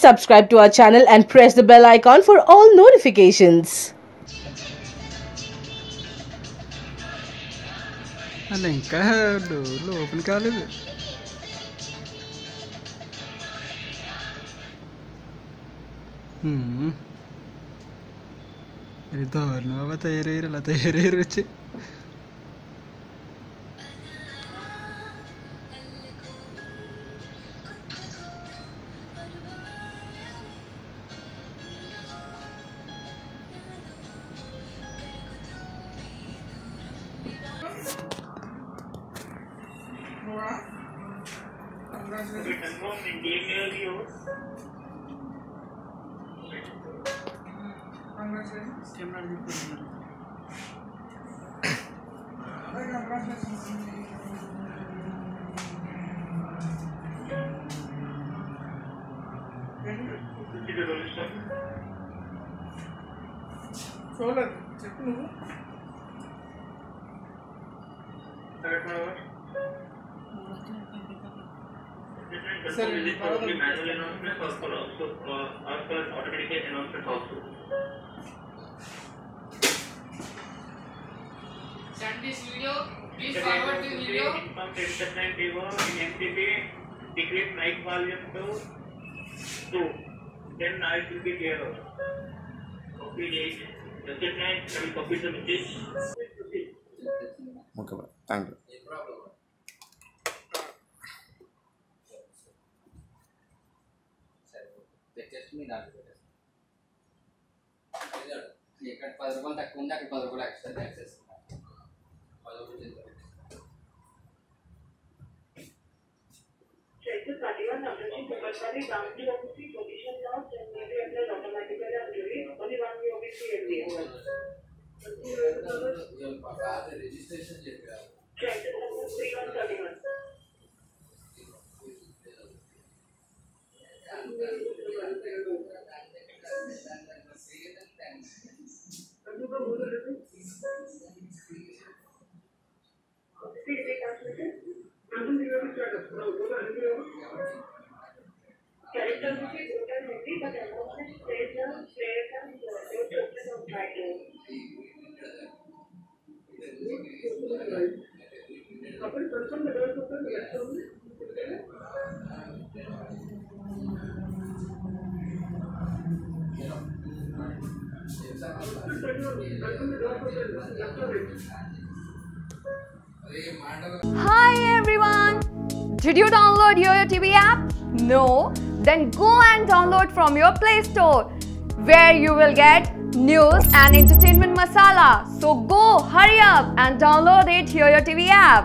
subscribe to our channel and press the bell icon for all notifications. Open కాలేదు. ఇది దారుణంగా తయారయ్యారు, అలా తయారయ్యారు వచ్చి. చెప్పు నువ్వు send this video, please forward the video. Inform entertainment in MTP, decrease mic volume to 2. Then noise will be clear. Copy date. Entertainment, I will copy the message. Okay, thank you. Just me not ఇక్కడ 10 రూపాయలు తక్కువ ఉంది, అక్కడ 10 రూపాయలు extra taxes. Registration చెప్పారు. Hi everyone! Did you download YOYO TV app? No? Then go and download from your Play Store, where you will get news and entertainment masala. So go, hurry up and download it YOYO TV app.